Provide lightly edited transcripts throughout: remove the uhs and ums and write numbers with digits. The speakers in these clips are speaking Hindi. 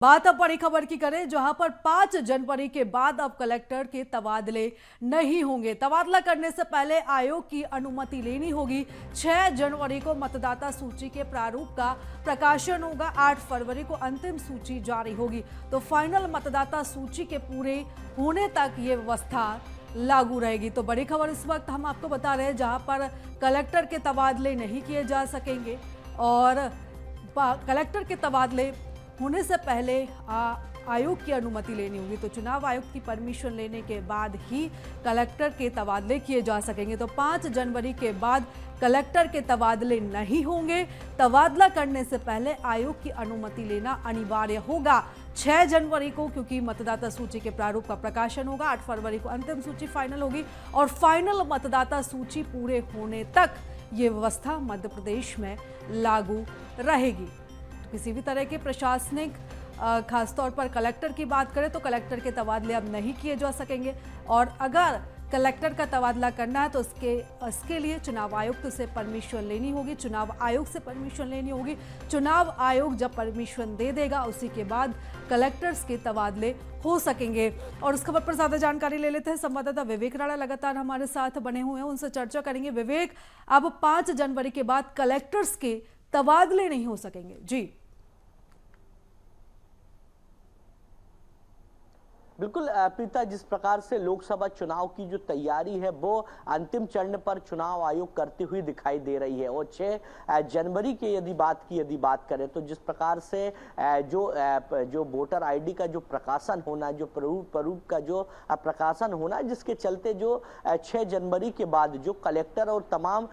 बात अब बड़ी खबर की करें, जहां पर 5 जनवरी के बाद अब कलेक्टर के तबादले नहीं होंगे। तबादला करने से पहले आयोग की अनुमति लेनी होगी। 6 जनवरी को मतदाता सूची के प्रारूप का प्रकाशन होगा। 8 फरवरी को अंतिम सूची जारी होगी। तो फाइनल मतदाता सूची के पूरे होने तक ये व्यवस्था लागू रहेगी। तो बड़ी खबर इस वक्त हम आपको बता रहे हैं, जहां पर कलेक्टर के तबादले नहीं किए जा सकेंगे और कलेक्टर के तबादले होने से पहले आयोग की अनुमति लेनी होगी। तो चुनाव आयोग की परमिशन लेने के बाद ही कलेक्टर के तबादले किए जा सकेंगे। तो 5 जनवरी के बाद कलेक्टर के तबादले नहीं होंगे। तबादला करने से पहले आयोग की अनुमति लेना अनिवार्य होगा। 6 जनवरी को क्योंकि मतदाता सूची के प्रारूप का प्रकाशन होगा, 8 फरवरी को अंतिम सूची फाइनल होगी और फाइनल मतदाता सूची पूरे होने तक ये व्यवस्था मध्य प्रदेश में लागू रहेगी। किसी भी तरह के प्रशासनिक खासतौर पर कलेक्टर की बात करें तो कलेक्टर के तबादले अब नहीं किए जा सकेंगे और अगर कलेक्टर का तबादला करना है तो इसके लिए चुनाव आयुक्त से परमिशन लेनी होगी। चुनाव आयोग से परमिशन लेनी होगी। चुनाव आयोग जब परमिशन दे देगा उसी के बाद कलेक्टर्स के तबादले हो सकेंगे। और उस खबर पर ज्यादा जानकारी ले लेते हैं। संवाददाता विवेक राणा लगातार हमारे साथ बने हुए हैं, उनसे चर्चा करेंगे। विवेक, अब 5 जनवरी के बाद कलेक्टर्स के तबादले नहीं हो सकेंगे। जी बिल्कुल प्रीता, जिस प्रकार से लोकसभा चुनाव की जो तैयारी है वो अंतिम चरण पर चुनाव आयोग करती हुई दिखाई दे रही है और 6 जनवरी की यदि बात करें तो जिस प्रकार से जो वोटर आईडी का जो प्रकाशन होना, जो प्रारूप का जो प्रकाशन होना, जिसके चलते जो 6 जनवरी के बाद जो कलेक्टर और तमाम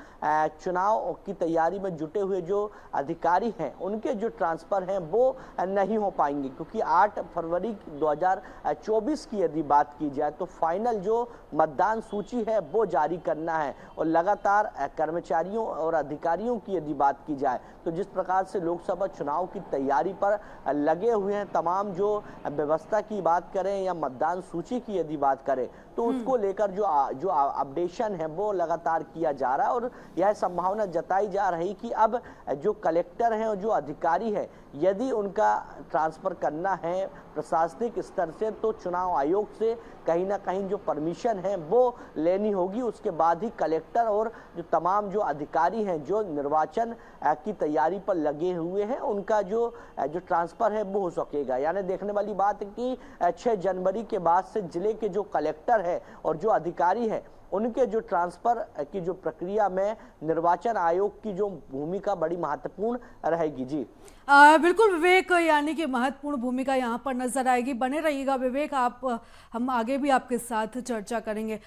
चुनाव की तैयारी में जुटे हुए जो अधिकारी हैं उनके जो ट्रांसफर हैं वो नहीं हो पाएंगे, क्योंकि 8 फरवरी 2024 की यदि बात की जाए तो फाइनल जो मतदान सूची है वो जारी करना है। और लगातार कर्मचारियों और अधिकारियों की यदि बात की जाए तो जिस प्रकार से लोकसभा चुनाव की तैयारी पर लगे हुए हैं, तमाम जो व्यवस्था की बात करें या मतदान सूची की यदि बात करें तो उसको लेकर जो अपडेशन है वो लगातार किया जा रहा है और यह संभावना जताई जा रही कि अब जो कलेक्टर हैं और जो अधिकारी है यदि उनका ट्रांसफर करना है प्रशासनिक स्तर से तो चुनाव आयोग से कहीं ना कहीं जो परमिशन है वो लेनी होगी। उसके बाद ही कलेक्टर और जो तमाम जो अधिकारी हैं जो निर्वाचन की तैयारी पर लगे हुए हैं उनका जो ट्रांसफर है वो हो सकेगा। यानी देखने वाली बात है कि 6 जनवरी के बाद से जिले के जो कलेक्टर है और जो अधिकारी है उनके जो ट्रांसफर की जो प्रक्रिया में निर्वाचन आयोग की जो भूमिका बड़ी महत्वपूर्ण रहेगी। जी बिल्कुल विवेक, यानी कि महत्वपूर्ण भूमिका यहाँ पर नजर आएगी। बने रहिएगा विवेक, हम आगे भी आपके साथ चर्चा करेंगे।